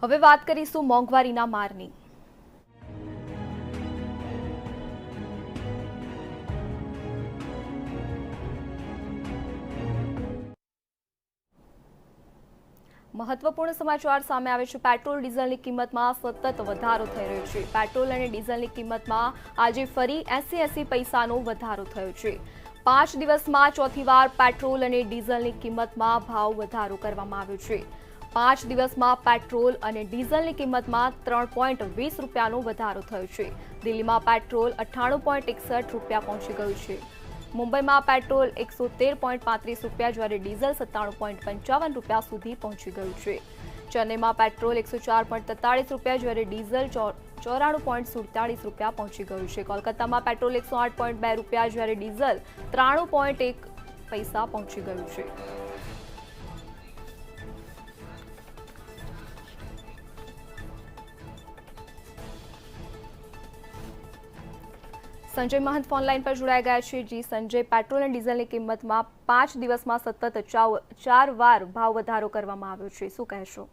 હવે વાત કરીશું મોંઘવારીના મારની। મહત્વપૂર્ણ સમાચાર સામે આવે છે। પેટ્રોલ ડીઝલની કિંમતમાં સતત વધારો થઈ રહ્યો છે। પેટ્રોલ અને ડીઝલની કિંમતમાં આજે ફરી 80 પૈસાનો વધારો થયો છે। 5 દિવસમાં ચોથી વાર પેટ્રોલ અને ડીઝલની કિંમતમાં ભાવ વધારો કરવામાં આવ્યો છે। 5 દિવસમાં પેટ્રોલ અને ડીઝલની કિંમતમાં 3.20 રૂપિયાનો વધારો થયો છે। દિલ્હીમાં પેટ્રોલ 98.61 રૂપિયા પહોંચી ગયું છે। મુંબઈમાં પેટ્રોલ 113.35 રૂપિયા જ્યારે ડીઝલ 97.55 રૂપિયા સુધી પહોંચી ગયું છે। ચેન્નઈમાં પેટ્રોલ 104.43 રૂપિયા જ્યારે ડીઝલ 94.47 રૂપિયા પહોંચી ગયું છે। કોલકાતામાં પેટ્રોલ 108.2 રૂપિયા જ્યારે ડીઝલ 93.1 પૈસા પહોંચી ગયું છે। संजय महंत फोनलाइन पर जोड़ाई गया है। जी संजय, पेट्रोल और डीजल की किंमत में 5 दिवस में सतत 4 वार भाव वधारो करवामां आव्यो छे, शुं कहेशो?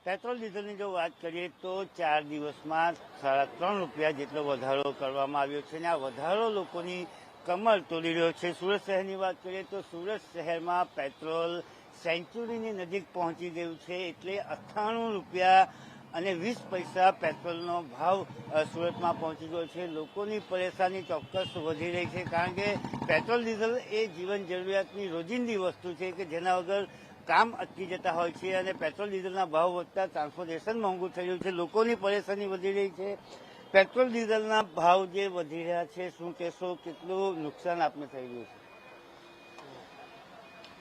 पेट्रोल डीजल की जो बात करिए तो 4 दिवस में 3.5 રૂપિયા જેટલો વધારો કરવામાં આવ્યો છે। આ વધારો લોકોની કમર તોડી રહ્યો છે। સુરત શહેરની વાત કરીએ તો સુરત શહેરમાં પેટ્રોલ સેન્ચુરીની નજીક પહોંચી ગયું છે। એટલે 98 રૂપિયા અને 20 પૈસા પેટ્રોલનો ભાવ સુરતમાં પહોંચી ગયો છે। લોકોની પરેશાની ચોક્કસ વધી રહી છે, કારણ કે પેટ્રોલ ડીઝલ એ જીવન જરૂરિયાતની રોજિંદી વસ્તુ છે કે જેના વગર કામ અટકી જતા હોય છે। અને પેટ્રોલ ડીઝલના ભાવ વધતા ટ્રાન્સપોર્ટેશન મોંઘું થઈ રહ્યું છે, લોકોની પરેશાની વધી રહી છે। પેટ્રોલ ડીઝલના ભાવ જે વધી રહ્યા છે, શું કહેશો, કેટલું નુકસાન આપને થઈ રહ્યું છે?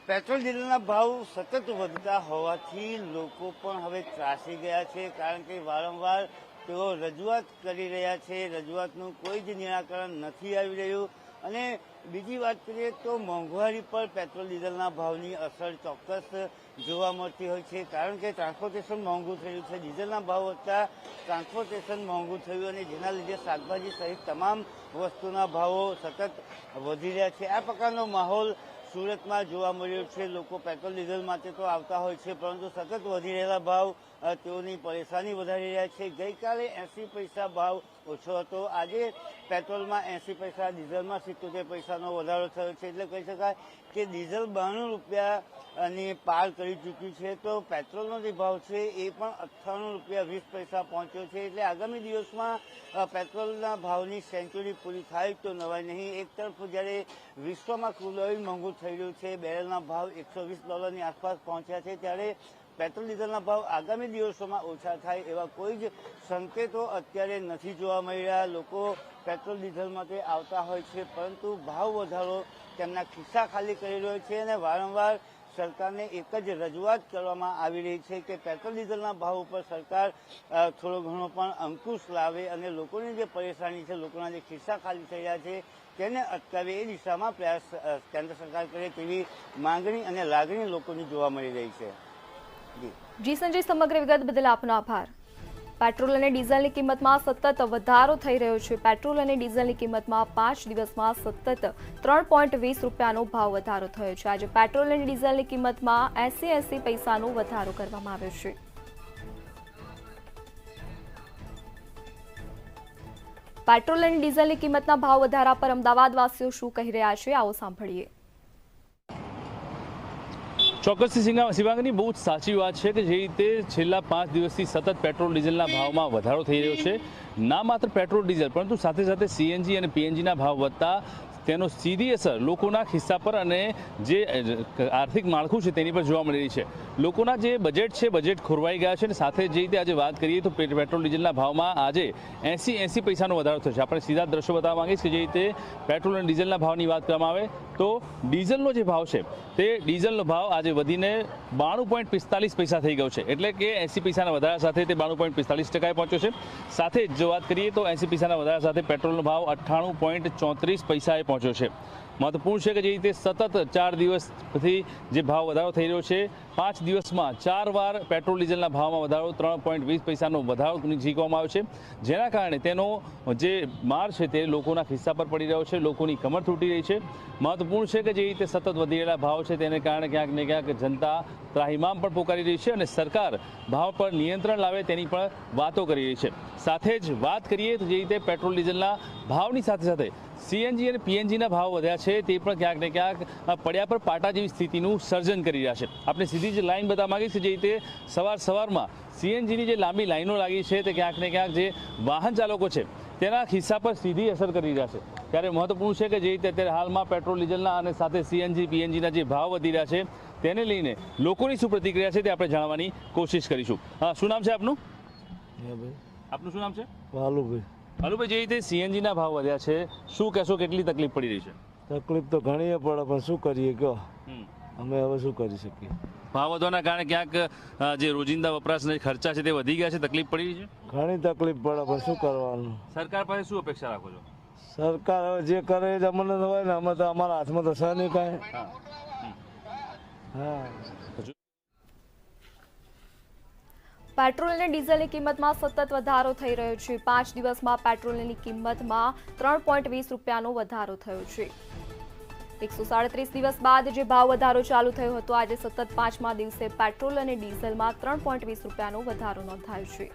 પેટ્રોલ ડીઝલના ભાવ સતત વધતા હોવાથી લોકો પણ હવે ત્રાસી ગયા છે, કારણ કે વારંવાર તેઓ રજૂઆત કરી રહ્યા છે। રજૂઆતનું કોઈ જ નિરાકરણ નથી આવી રહ્યું। અને બીજી વાત કરીએ તો મોંઘવારી પર પેટ્રોલ ડીઝલના ભાવની અસર ચોક્કસ જોવા મળતી હોય છે, કારણ કે ટ્રાન્સપોર્ટેશન મોંઘું થયું છે। ડીઝલના ભાવ વધતા ટ્રાન્સપોર્ટેશન મોંઘું થયું અને જેના લીધે શાકભાજી સહિત તમામ વસ્તુના ભાવો સતત વધી રહ્યા છે। આ પ્રકારનો માહોલ સુરતમાં જોવા મળ્યો છે। લોકો પેટ્રોલ ડીઝલ માટે તો આવતા હોય છે, પરંતુ સતત વધી રહેલા ભાવ તેઓની પરેશાની વધારી રહ્યા છે। ગઈકાલે 80 પૈસા ભાવ ઓછો હતો, આજે પેટ્રોલમાં 80 પૈસા, ડીઝલમાં 77 પૈસાનો વધારો થયો છે। એટલે કહી શકાય કે ડીઝલ 92 રૂપિયાની પાર કરી ચૂક્યું છે, તો પેટ્રોલનો જે ભાવ છે એ પણ 98 રૂપિયા 20 પૈસા પહોંચ્યો છે। એટલે આગામી દિવસમાં પેટ્રોલના ભાવની સેન્ચુરી પૂરી થાય તો નવાય નહીં। એક તરફ જ્યારે વિશ્વમાં ક્રૂડ ઓઇલ મોંઘું થઈ રહ્યું છે, બેરલના ભાવ $120 આસપાસ પહોંચ્યા છે, ત્યારે પેટ્રોલ ડીઝલના ભાવ આગામી દિવસોમાં ઓછા થાય એવા કોઈ જ સંકેતો અત્યારે નથી જોવા મળી રહ્યા। લોકો પેટ્રોલ ડીઝલ માટે આવતા હોય છે, પરંતુ ભાવ વધારો તેમના ખિસ્સા ખાલી કરી રહ્યો છે। અને વારંવાર સરકારને એક જ રજૂઆત કરવામાં આવી રહી છે કે પેટ્રોલ ડીઝલના ભાવ ઉપર સરકાર થોડો ઘણો પણ અંકુશ લાવે અને લોકોની જે પરેશાની છે, લોકોના જે ખિસ્સા ખાલી થઈ રહ્યા છે તેને અટકાવે એ દિશામાં પ્રયાસ કેન્દ્ર સરકાર કરે તેવી માંગણી અને લાગણી લોકોની જોવા મળી રહી છે। જી સંજય, સમગ્ર વિગત બદલ આપનો આભાર। પેટ્રોલ અને ડીઝલની કિંમતમાં સતત વધારો થઈ રહ્યો છે। પેટ્રોલ અને ડીઝલની કિંમતમાં 5 દિવસમાં સતત 3.20 રૂપિયાનો ભાવ વધારો થયો છે। આજે પેટ્રોલ અને ડીઝલની કિંમતમાં 80 પૈસાનો વધારો કરવામાં આવ્યો છે। પેટ્રોલ અને ડીઝલની કિંમતના ભાવ વધારા પર અમદાવાદવાસીઓ શું કહી રહ્યા છે, આવો સાંભળીએ। ચોક્કસથી શિવાંગની બહુ જ સાચી વાત છે કે જે રીતે છેલ્લા 5 દિવસથી સતત પેટ્રોલ ડીઝલના ભાવમાં વધારો થઈ રહ્યો છે। ના માત્ર પેટ્રોલ ડીઝલ પરંતુ સાથે સાથે સીએનજી અને પીએનજીના ભાવ વધતા તેનો સીધી અસર લોકોના ખિસ્સા પર અને જે આર્થિક માળખું છે તેની પર જોવા મળી રહી છે। લોકોના જે બજેટ છે, બજેટ ખોરવાઈ ગયા છે અને સાથે જે રીતે આજે વાત કરીએ તો પેટ્રોલ ડીઝલના ભાવમાં આજે 80 પૈસાનો વધારો થયો છે। આપણે સીધા દ્રશ્યો બતાવવા માંગીશ કે જે રીતે પેટ્રોલ અને ડીઝલના ભાવની વાત કરવામાં આવે તો ડીઝલનો જે ભાવ છે તે ડીઝલનો ભાવ આજે વધીને 92.45 પૈસા થઈ ગયો છે, એટલે કે 80 પૈસાના વધારા સાથે તે 92.45% પહોંચ્યો છે। સાથે જો વાત કરીએ તો 80 પૈસાના વધારા સાથે પેટ્રોલનો ભાવ 98.34 પૈસાએ પહોંચ્યો છે। મહત્વપૂર્ણ છે કે જે રીતે સતત 4 દિવસથી જે ભાવ વધારો થઈ રહ્યો છે 5 દિવસમાં 4 વાર પેટ્રોલ ડીઝલના ભાવમાં વધારો 3.20 પૈસાનો વધારો ઝીકવામાં આવ્યો છે, જેના કારણે તેનો જે માર છે તે લોકોના ખિસ્સા પર પડી રહ્યો છે, લોકોની કમર તૂટી રહી છે। મહત્વપૂર્ણ છે કે જે રીતે સતત વધી રહેલા ભાવ છે તેને કારણે ક્યાંક ને ક્યાંક જનતા ત્રાહિમામ પણ પોકારી રહી છે અને સરકાર ભાવ પર નિયંત્રણ લાવે તેની પણ વાતો કરી રહી છે। સાથે જ વાત કરીએ તો જે રીતે પેટ્રોલ ડીઝલના ભાવની સાથે સાથે સીએનજી અને પીએનજીના ભાવ વધ્યા છે તે પણ ક્યાંક ને ક્યાંક પડ્યા પર પાટા જેવી સ્થિતિનું સર્જન કરી રહ્યા છે। આપણે સીધી જ લાઈન બતાવવા માંગીએ છીએ, જે રીતે સવારમાં સીએનજીની જે લાંબી લાઈનો લાગી છે તે ક્યાંક ને ક્યાંક જે વાહન ચાલકો છે તેના ખિસ્સા પર સીધી અસર કરી રહ્યા છે। ત્યારે મહત્વપૂર્ણ છે કે જે રીતે અત્યારે હાલમાં પેટ્રોલ ડીઝલના અને સાથે સીએનજી પીએનજીના જે ભાવ વધી રહ્યા છે તેને લઈને લોકોની શું પ્રતિક્રિયા છે તે આપણે જાણવાની કોશિશ કરીશું। હા, શું નામ છે આપનું? આપનું શું નામ છે? વાલુભાઈ। વાલુભાઈ, જે રીતે સીએનજીના ભાવ વધ્યા છે શું કહેશો, કેટલી તકલીફ પડી રહી છે? તકલીફ તો ઘણી પડે, પણ શું કરીએ કહો, અમે હવે શું કરી શકીએ? ભાવ વધવાના કારણે ક્યાંક જે રોજિંદા વપરાશના ખર્ચા છે તે વધી ગયા છે, તકલીફ પડી રહી છે? ઘણી તકલીફ પડે, પણ શું કરવાનું? સરકાર પાસે શું અપેક્ષા રાખો છો? સરકાર હવે જે કરે એ જ અમને હોય ને, અમે તો અમારા હાથમાં તો છે નહીં કાંઈ। હા, પેટ્રોલ અને ડીઝલની કિંમતમાં સતત વધારો થઈ રહ્યો છે। 5 દિવસમાં પેટ્રોલની કિંમતમાં 3.20 રૂપિયાનો વધારો થયો છે। 137 દિવસ બાદ જે ભાવ વધારો ચાલુ થયો હતો, આજે સતત 5મા દિવસે પેટ્રોલ અને ડીઝલમાં 3.20 રૂપિયાનો વધારો નોંધાયો છે।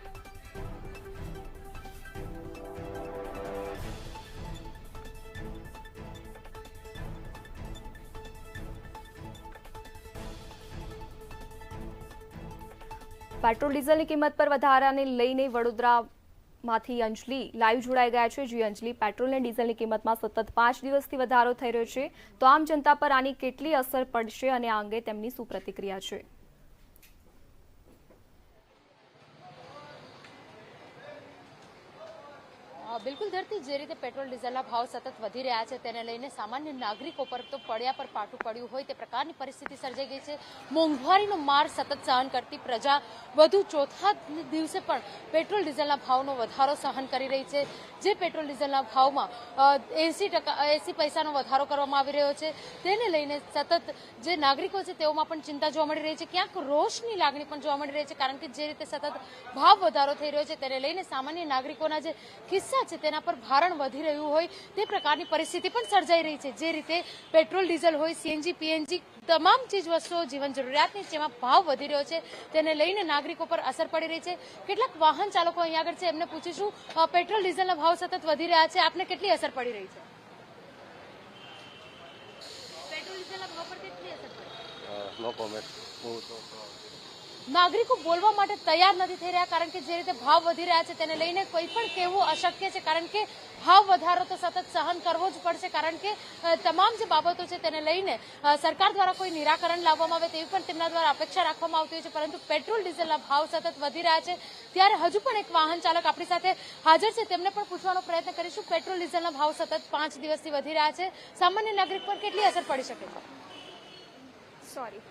પેટ્રોલ ડીઝલની કિંમત પર વધારાને લઈને વડોદરામાંથી અંજલિ લાઈવ જોડાઈ ગયા છે। જે અંજલિ, પેટ્રોલ અને ડીઝલની કિંમતમાં સતત 5 દિવસથી વધારો થઈ રહ્યો છે, તો આમ જનતા પર આની કેટલી અસર પડશે અને આ અંગે તેમની શું પ્રતિક્રિયા છે? બિલકુલ ધરતી, જે રીતે પેટ્રોલ ડીઝલના ભાવ સતત વધી રહ્યા છે તેને લઈને સામાન્ય નાગરિકો પર તો પડ્યા પર પાટું પડ્યું હોય તે પ્રકારની પરિસ્થિતિ સર્જાઈ ગઈ છે। મોંઘવારીનો માર સતત સહન કરતી પ્રજા વધુ ચોથા દિવસે પણ પેટ્રોલ ડીઝલના ભાવનો વધારો સહન કરી રહી છે। જે પેટ્રોલ ડીઝલના ભાવમાં 80 પૈસાનો વધારો કરવામાં આવી રહ્યો છે તેને લઈને સતત જે નાગરિકો છે તેઓમાં પણ ચિંતા જોવા મળી રહી છે, ક્યાંક રોષની લાગણી પણ જોવા મળી રહી છે, કારણ કે જે રીતે સતત ભાવ વધારો થઈ રહ્યો છે તેને લઈને સામાન્ય નાગરિકોના જે કિસ્સા છે તેના પર ભારણ વધી રહ્યું હોય તે પ્રકારની પરિસ્થિતિ પણ સર્જાઈ રહી છે। જે રીતે પેટ્રોલ ડીઝલ હોય, સીએનજી પીએનજી તમામ ચીજ વસ્તુઓ જીવન જરૂરિયાતની જેમાં ભાવ વધી રહ્યો છે તેને લઈને નાગરિકો પર અસર પડી રહી છે। કેટલાક વાહન ચાલકો અહીંયા આગળ છે, એમને પૂછીશું, પેટ્રોલ ડીઝલના ભાવ સતત વધી રહ્યા છે, આપને કેટલી અસર પડી રહી છે? પેટ્રોલ ડીઝલના ભાવ પર કેટલી અસર પડી? નાગરિકો બોલવા માટે તૈયાર નથી થઈ રહ્યા, કારણ કે જે રીતે ભાવ વધી રહ્યા છે તેને લઈને કોઈ પણ કહેવું અશક્ય છે, કારણ કે ભાવ વધારો તો સતત સહન કરવો જ પડશે, કારણ કે તમામ જે બાબતો છે તેને લઈને સરકાર દ્વારા કોઈ નિરાકરણ લાવવામાં આવે તેવી પણ તેમના દ્વારા અપેક્ષા રાખવામાં આવતી હોય છે, પરંતુ પેટ્રોલ ડીઝલના ભાવ સતત વધી રહ્યા છે। ત્યારે હજુ પણ એક વાહન ચાલક આપણી સાથે હાજર છે, તેમને પણ પૂછવાનો પ્રયત્ન કરીશું। પેટ્રોલ ડીઝલના ભાવ સતત 5 દિવસથી વધી રહ્યા છે, સામાન્ય નાગરિક પર કેટલી અસર પડી શકે છે? સોરી,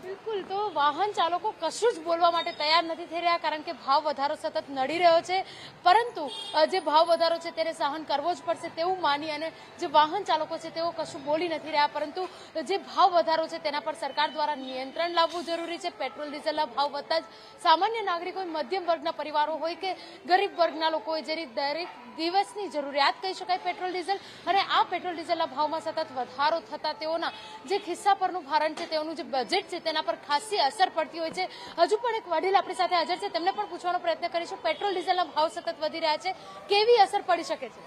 બિલકુલ, તો વાહન ચાલકો કશું જ બોલવા માટે તૈયાર નથી થઈ રહ્યા, કારણ કે ભાવ વધારો સતત નડી રહ્યો છે, પરંતુ જે ભાવ વધારો છે તેને સહન કરવો જ પડશે તેવું માની અને જે વાહન ચાલકો છે તેઓ કશું બોલી નથી રહ્યા, પરંતુ જે ભાવ વધારો છે તેના પર સરકાર દ્વારા નિયંત્રણ લાવવું જરૂરી છે। પેટ્રોલ ડીઝલના ભાવ વધતા જ સામાન્ય નાગરિકો, મધ્યમ વર્ગના પરિવારો હોય કે ગરીબ વર્ગના લોકો હોય, જેની દરેક દિવસની જરૂરિયાત કહી શકાય પેટ્રોલ ડીઝલ, અને આ પેટ્રોલ ડીઝલના ભાવમાં સતત વધારો થતા તેઓના જે ખિસ્સા પરનું ભારણ છે, તેઓનું જે બજેટ છે તેના પર ખાસી અસર પડતી હોય છે। હજુ પણ એક વડીલ આપણી સાથે હાજર છે, તેમને પણ પૂછવાનો પ્રયત્ન કરીશું, પેટ્રોલ ડીઝલના ભાવ સતત વધી રહ્યા છે, કેવી અસર પડી શકે છે?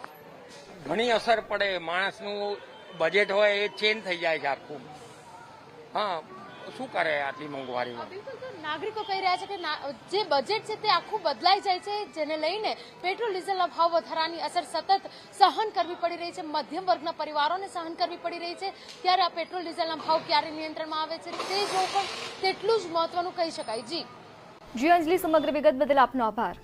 ઘણી અસર પડે, માણસનું બજેટ હોય એ ચેન્જ થઈ જાય છે આખું। હા, શું કરે આટલી મોંઘવારીમાં? બિલકુલ, તો નાગરિકો કહી રહ્યા છે કે જે બજેટ છે તે આખું બદલાઈ જાય છે, જેને લઈને પેટ્રોલ ડીઝલના ભાવ વધારાની અસર સતત સહન કરવી પડી રહી છે, મધ્યમ વર્ગના પરિવારોને સહન કરવી પડી રહી છે। ત્યારે આ પેટ્રોલ ડીઝલના ભાવ ક્યારે નિયંત્રણમાં આવે છે તે જોવું પણ તેટલું જ મહત્વનું કહી શકાય। જી અંજલિ, સમગ્ર વિગત બદલ આપનો આભાર।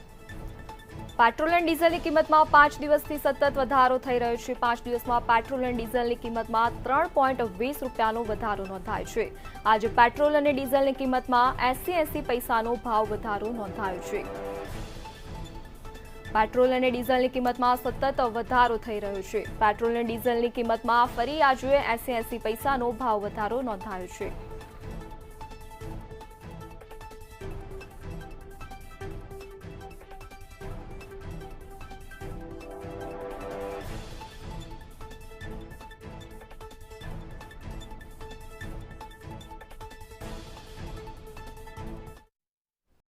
પેટ્રોલ અને ડીઝલની કિંમતમાં 5 દિવસથી સતત વધારો થઈ રહ્યો છે। 5 દિવસમાં પેટ્રોલ અને ડીઝલની કિંમતમાં 3.20 રૂપિયાનો વધારો નોંધાયો છે। આજે પેટ્રોલ અને ડીઝલની કિંમતમાં 80 પૈસાનો ભાવ વધારો નોંધાયો છે। પેટ્રોલ અને ડીઝલની કિંમતમાં સતત વધારો થઈ રહ્યો છે। પેટ્રોલ અને ડીઝલની કિંમતમાં ફરી આજે 80 પૈસાનો ભાવ વધારો નોંધાયો છે।